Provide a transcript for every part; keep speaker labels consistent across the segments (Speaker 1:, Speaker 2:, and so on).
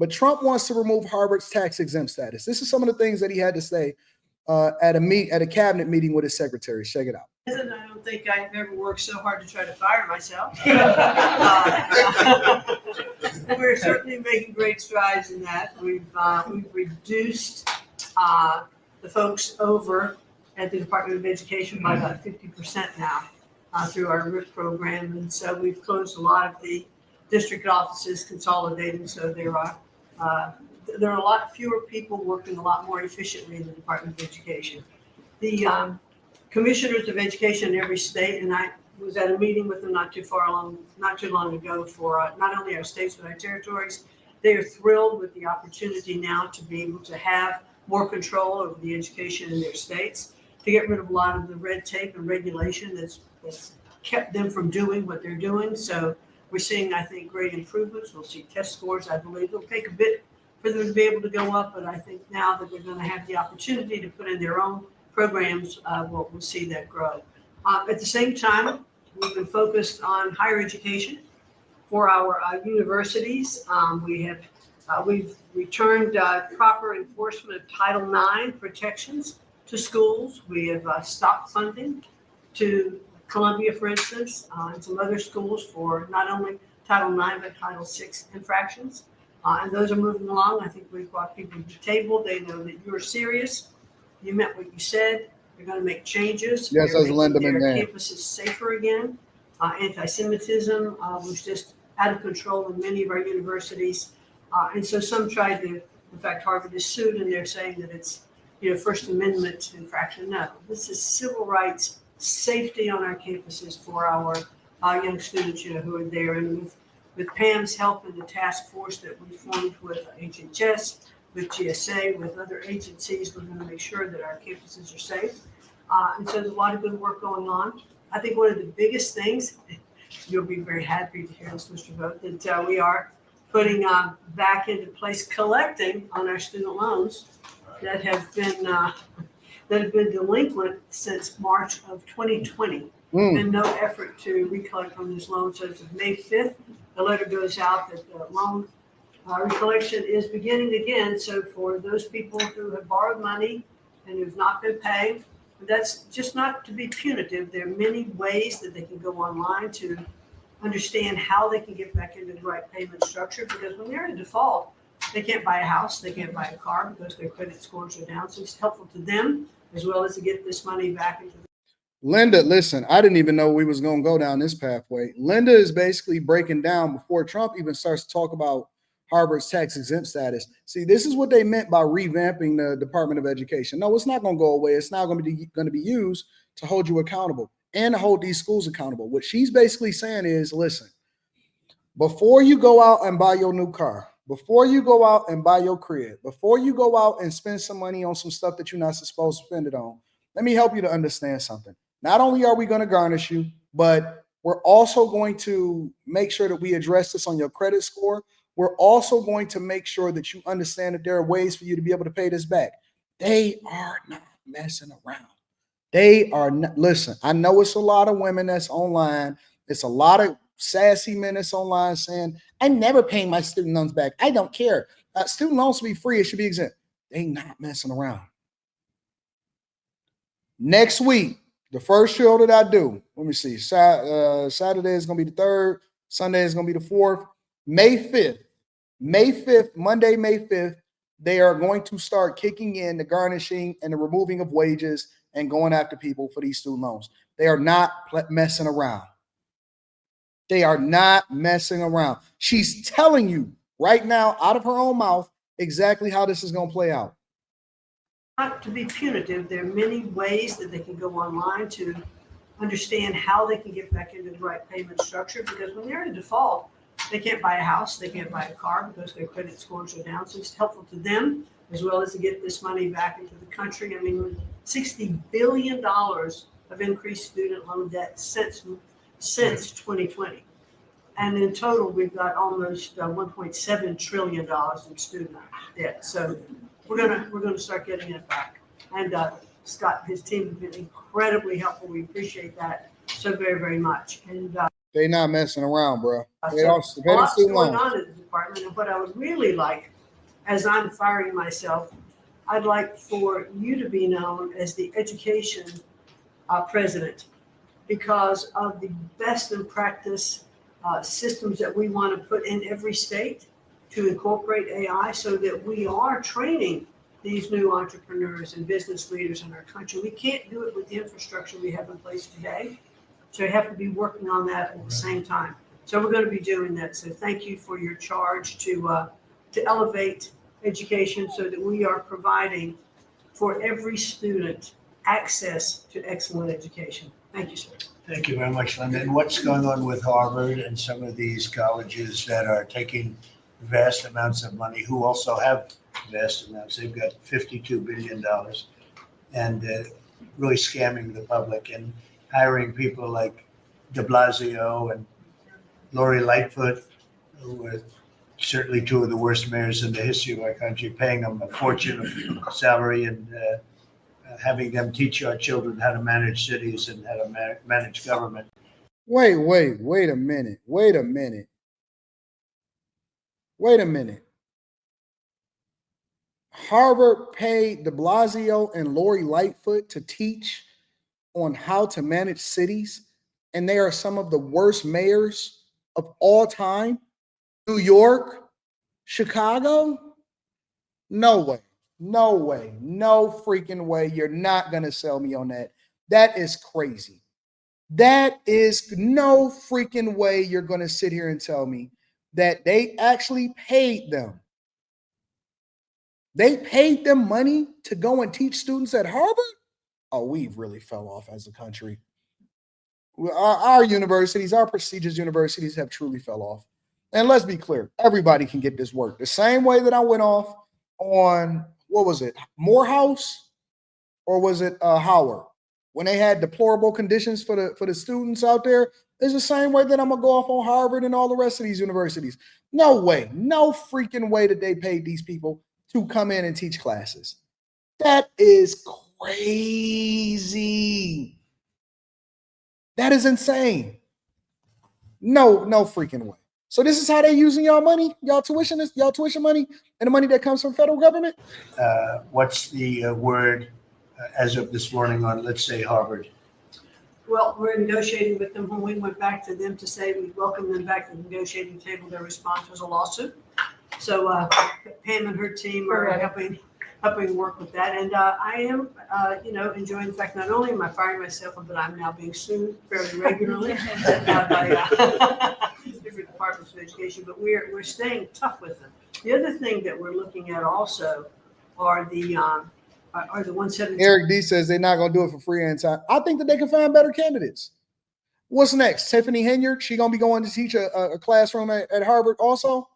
Speaker 1: But Trump wants to remove Harvard's tax-exempt status. This is some of the things that he had to say at a cabinet meeting with his secretary. Check it out.
Speaker 2: I don't think I've ever worked so hard to try to fire myself. We're certainly making great strides in that. We've reduced the folks over at the Department of Education by about 50% now through our RIF program, and so we've closed a lot of the district offices, consolidated. So there are a lot fewer people working a lot more efficiently in the Department of Education. The commissioners of education in every state, and I was at a meeting with them not too long ago for not only our states but our territories. They are thrilled with the opportunity now to be able to have more control over the education in their states, to get rid of a lot of the red tape and regulation that's kept them from doing what they're doing. So we're seeing, I think, great improvements. We'll see test scores. I believe it'll take a bit for them to be able to go up, but I think now that they're going to have the opportunity to put in their own programs, we'll see that grow. At the same time, we've been focused on higher education for our universities. We've returned proper enforcement of Title IX protections to schools. We have stopped funding to Columbia, for instance, and some other schools for not only Title IX but Title VI infractions. And those are moving along. I think we've brought people to the table. They know that you're serious. You meant what you said. You're going to make changes.
Speaker 1: Yes, as Linda
Speaker 2: McMahon.
Speaker 1: McMahon.
Speaker 2: Campuses safer again. Anti-Semitism was just out of control in many of our universities. And so some tried to, in fact, Harvard is sued and they're saying that it's, First Amendment infraction. No, this is civil rights, safety on our campuses for our young students, who are there. And with Pam's help and the task force that we formed with HHS, with GSA, with other agencies, we're going to make sure that our campuses are safe. And so there's a lot of good work going on. I think one of the biggest things, you'll be very happy to hear this, Mr. Vogt, that we are putting back into place collecting on our student loans that have been delinquent since March of 2020. And no effort to recollect on these loans. So as of May 5th, the letter goes out that the loan recollection is beginning again. So for those people who have borrowed money and who've not been paying, that's just not to be punitive. There are many ways that they can go online to understand how they can get back into the right payment structure, because when they're in default, they can't buy a house, they can't buy a car because their credit scores are down. So it's helpful to them as well as to get this money back into the
Speaker 1: Linda, listen, I didn't even know we was going to go down this pathway. Linda is basically breaking down before Trump even starts to talk about Harvard's tax-exempt status. See, this is what they meant by revamping the Department of Education. No, it's not going to go away. It's now going to be used to hold you accountable and to hold these schools accountable. What she's basically saying is, listen, before you go out and buy your new car, before you go out and buy your crib, before you go out and spend some money on some stuff that you're not supposed to spend it on, let me help you to understand something. Not only are we going to garnish you, but we're also going to make sure that we address this on your credit score. We're also going to make sure that you understand that there are ways for you to be able to pay this back. They are not messing around. They are not. Listen, I know it's a lot of women that's online. It's a lot of sassy men that's online saying, I'm never paying my student loans back. I don't care. Student loans should be free. It should be exempt. They not messing around. Next week, the first show that I do, let me see, Saturday is going to be the 3rd, Sunday is going to be the 4th, May 5th, Monday, May 5th, they are going to start kicking in the garnishing and the removing of wages and going after people for these student loans. They are not messing around. They are not messing around. She's telling you right now, out of her own mouth, exactly how this is going to play out.
Speaker 2: Not to be punitive, there are many ways that they can go online to understand how they can get back into the right payment structure, because when they're in default, they can't buy a house, they can't buy a car because their credit scores are down. So it's helpful to them as well as to get this money back into the country. I mean, $60 billion of increased student loan debt since 2020. And in total, we've got almost $1.7 trillion in student debt. So we're gonna start getting it back. And Scott and his team have been incredibly helpful. We appreciate that so very, very much. And
Speaker 1: they not messing around, bro.
Speaker 2: so a lot's going on at the department. And what I would really like, as I'm firing myself, I'd like for you to be known as the education president, because of the best in practice systems that we want to put in every state to incorporate AI, so that we are training these new entrepreneurs and business leaders in our country. We can't do it with the infrastructure we have in place today. So you have to be working on that at the same time. So we're going to be doing that. So thank you for your charge to elevate education, so that we are providing for every student access to excellent education. Thank you, sir.
Speaker 3: Thank you very much, Linda. And what's going on with Harvard and some of these colleges that are taking vast amounts of money, who also have vast amounts? They've got $52 billion and really scamming the public and hiring people like de Blasio and Lori Lightfoot, who were certainly two of the worst mayors in the history of our country, paying them a fortune of salary and having them teach our children how to manage cities and how to manage government.
Speaker 1: Wait a minute. Harvard paid de Blasio and Lori Lightfoot to teach on how to manage cities, and they are some of the worst mayors of all time. New York, Chicago? No way. No freaking way. You're not going to sell me on that. That is crazy. That is no freaking way you're going to sit here and tell me that they actually paid them. They paid them money to go and teach students at Harvard? Oh, we really fell off as a country. Our universities, our prestigious universities have truly fell off. And let's be clear, everybody can get this work. The same way that I went off on, what was it, Morehouse? Or was it Howard? When they had deplorable conditions for the students out there, it's the same way that I'm gonna go off on Harvard and all the rest of these universities. No way, no freaking way that they paid these people to come in and teach classes. That is crazy. That is insane. No freaking way. So this is how they're using y'all money, y'all tuition money, and the money that comes from federal government?
Speaker 3: What's the word as of this morning on, let's say, Harvard?
Speaker 2: Well, we're negotiating with them. When we went back to them to say we welcome them back to the negotiating table, their response was a lawsuit. So Pam and her team are helping work with that. And I am, enjoying the fact not only am I firing myself, but I'm now being sued fairly regularly by different departments of education. But we're staying tough with them. The other thing that we're looking at also are the 170.
Speaker 1: Eric D says they're not going to do it for free and time. I think that they can find better candidates. What's next? Tiffany Henyard, she going to be going to teach a classroom at Harvard also?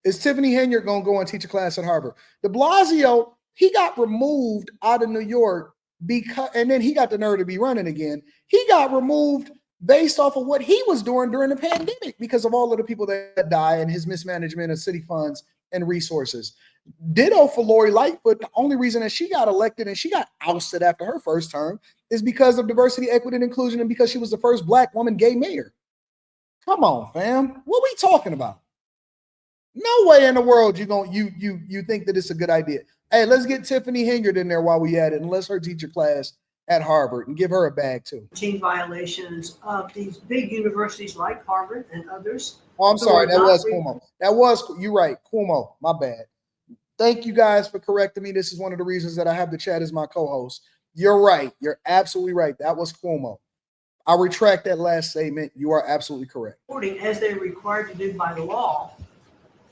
Speaker 1: Is Tiffany Henyard going to go and teach a class at Harvard? De Blasio, he got removed out of New York and then he got the nerve to be running again. He got removed based off of what he was doing during the pandemic because of all of the people that died and his mismanagement of city funds and resources. Ditto for Lori Lightfoot. The only reason that she got elected and she got ousted after her first term is because of diversity, equity, and inclusion, and because she was the first Black woman gay mayor. Come on, fam. What we talking about? No way in the world you think that it's a good idea. Hey, let's get Tiffany Henyard in there while we at it and let's her teach a class at Harvard and give her a bag too.
Speaker 2: Violations of these big universities like Harvard and others.
Speaker 1: Oh, I'm sorry, that was Cuomo. You're right, Cuomo, my bad. Thank you guys for correcting me. This is one of the reasons that I have the chat as my co-host. You're right. You're absolutely right. That was Cuomo. I retract that last statement. You are absolutely correct.
Speaker 2: As they're required to do by the law,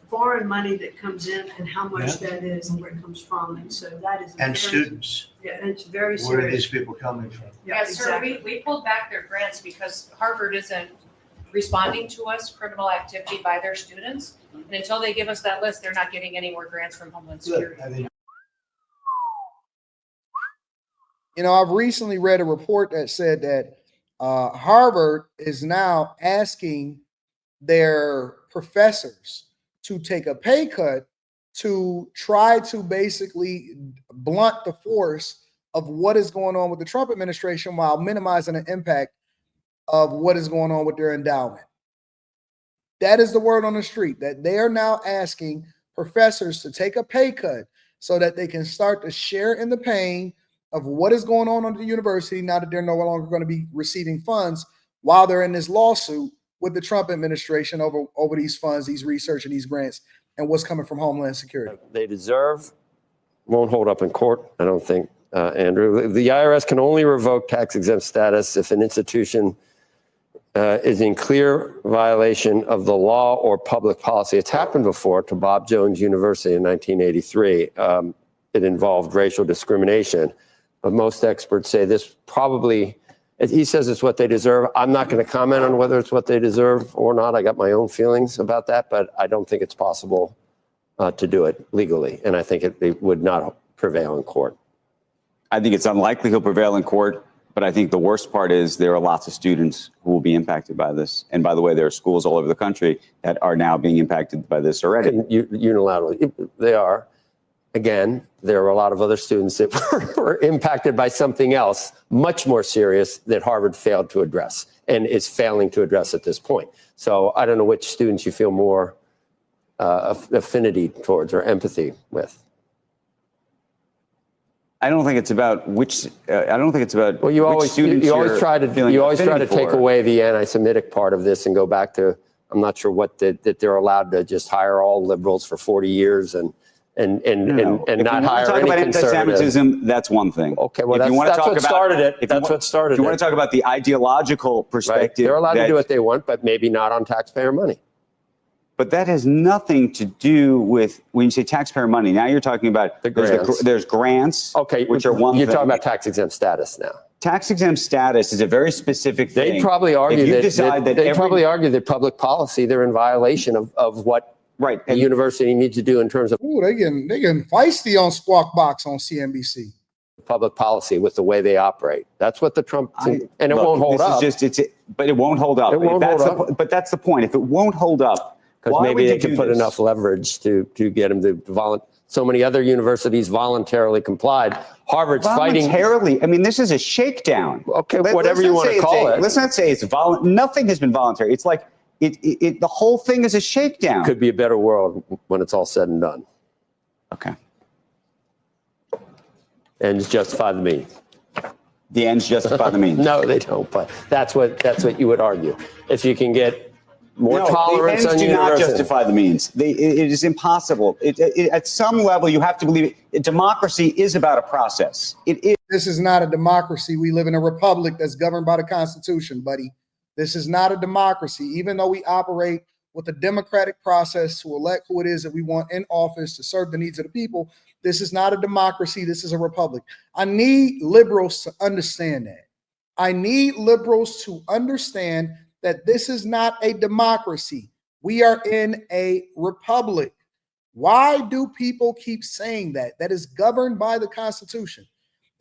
Speaker 2: foreign money that comes in and how much that is and where it comes from. And so that is.
Speaker 3: And students.
Speaker 2: Yeah, and it's very serious.
Speaker 3: Where are these people coming from?
Speaker 4: Yeah, exactly. Sir, we pulled back their grants because Harvard isn't responding to us criminal activity by their students. And until they give us that list, they're not getting any more grants from Homeland Security.
Speaker 1: I've recently read a report that said that Harvard is now asking their professors to take a pay cut to try to basically blunt the force of what is going on with the Trump administration while minimizing the impact of what is going on with their endowment. That is the word on the street, that they are now asking professors to take a pay cut so that they can start to share in the pain of what is going on at the university now that they're no longer going to be receiving funds while they're in this lawsuit with the Trump administration over these funds, these research and these grants, and what's coming from Homeland Security.
Speaker 5: They deserve, won't hold up in court, I don't think, Andrew. The IRS can only revoke tax-exempt status if an institution is in clear violation of the law or public policy. It's happened before to Bob Jones University in 1983. It involved racial discrimination, but most experts say this probably, he says it's what they deserve. I'm not going to comment on whether it's what they deserve or not. I got my own feelings about that, but I don't think it's possible to do it legally. And I think it would not prevail in court.
Speaker 6: I think it's unlikely he'll prevail in court, but I think the worst part is there are lots of students who will be impacted by this. And by the way, there are schools all over the country that are now being impacted by this already.
Speaker 5: Unilaterally, they are. Again, there are a lot of other students that were impacted by something else much more serious that Harvard failed to address and is failing to address at this point. So I don't know which students you feel more affinity towards or empathy with.
Speaker 6: I don't think it's about which. I don't think it's about.
Speaker 5: Well, you
Speaker 6: which
Speaker 5: always
Speaker 6: students
Speaker 5: try to take
Speaker 6: for.
Speaker 5: away the anti-Semitic part of this and go back to, I'm not sure what that they're allowed to just hire all liberals for 40 years and not hire any conservatives.
Speaker 6: Talk about anti-Semitism, that's one thing.
Speaker 5: Okay, well,
Speaker 6: if you want to
Speaker 5: that's
Speaker 6: talk
Speaker 5: what
Speaker 6: about,
Speaker 5: started it. That's what started it.
Speaker 6: If you want to talk about the ideological perspective,
Speaker 5: they're allowed to do what they want, but maybe not on taxpayer money.
Speaker 6: But that has nothing to do with, when you say taxpayer money, now you're talking about
Speaker 5: The grants.
Speaker 6: there's grants,
Speaker 5: Okay,
Speaker 6: which are one
Speaker 5: You're
Speaker 6: thing.
Speaker 5: talking about tax-exempt status now.
Speaker 6: Tax-exempt status is a very specific thing.
Speaker 5: They probably argue
Speaker 6: If you
Speaker 5: that,
Speaker 6: decide that
Speaker 5: they
Speaker 6: every-
Speaker 5: probably argue that public policy, they're in violation of what
Speaker 6: Right.
Speaker 5: the university needs to do in terms of
Speaker 1: Ooh, they getting feisty on Squawk Box on CNBC.
Speaker 5: public policy with the way they operate. That's what the Trump, and it
Speaker 6: Look,
Speaker 5: won't hold
Speaker 6: this
Speaker 5: up.
Speaker 6: is just, but it won't hold up.
Speaker 5: It won't
Speaker 6: That's
Speaker 5: hold
Speaker 6: the, but that's the point. If it won't hold up,
Speaker 5: Because
Speaker 6: why
Speaker 5: maybe
Speaker 6: would
Speaker 5: they
Speaker 6: you
Speaker 5: can
Speaker 6: do
Speaker 5: put
Speaker 6: this?
Speaker 5: enough leverage to get them to so many other universities voluntarily complied. Harvard's fighting.
Speaker 6: Voluntarily. I mean, this is a shakedown.
Speaker 5: Okay,
Speaker 6: Let's
Speaker 5: whatever you
Speaker 6: not
Speaker 5: want
Speaker 6: say
Speaker 5: to call it.
Speaker 6: Let's not say it's nothing has been voluntary. It's like the whole thing is a shakedown.
Speaker 5: Could be a better world when it's all said and done.
Speaker 6: Okay.
Speaker 5: Ends justify the means.
Speaker 6: The ends justify the means.
Speaker 5: No, they don't. But that's what you would argue. If you can get more
Speaker 6: No,
Speaker 5: tolerance
Speaker 6: the ends
Speaker 5: on
Speaker 6: do not
Speaker 5: universities.
Speaker 6: justify the means. It is impossible. At some level, you have to believe it. Democracy is about a process. It is.
Speaker 1: This is not a democracy. We live in a republic that's governed by the Constitution, buddy. This is not a democracy. Even though we operate with a democratic process to elect who it is that we want in office to serve the needs of the people, this is not a democracy. This is a republic. I need liberals to understand that. I need liberals to understand that this is not a democracy. We are in a republic. Why do people keep saying that? That is governed by the Constitution.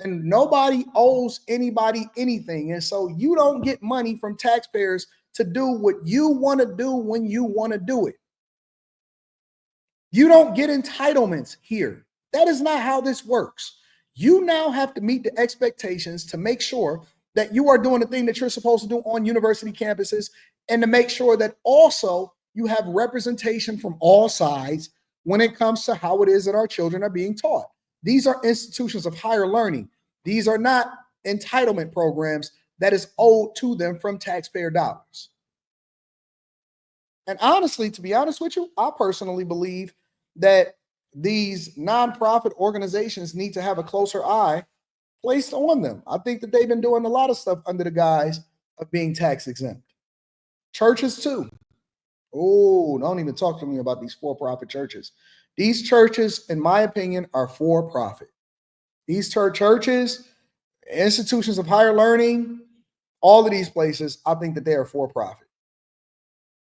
Speaker 1: And nobody owes anybody anything. And so you don't get money from taxpayers to do what you want to do when you want to do it. You don't get entitlements here. That is not how this works. You now have to meet the expectations to make sure that you are doing the thing that you're supposed to do on university campuses, and to make sure that also you have representation from all sides when it comes to how it is that our children are being taught. These are institutions of higher learning. These are not entitlement programs that is owed to them from taxpayer dollars. And honestly, to be honest with you, I personally believe that these nonprofit organizations need to have a closer eye placed on them. I think that they've been doing a lot of stuff under the guise of being tax exempt. Churches too. Oh, don't even talk to me about these for-profit churches. These churches, in my opinion, are for-profit. These churches, institutions of higher learning, all of these places, I think that they are for-profit.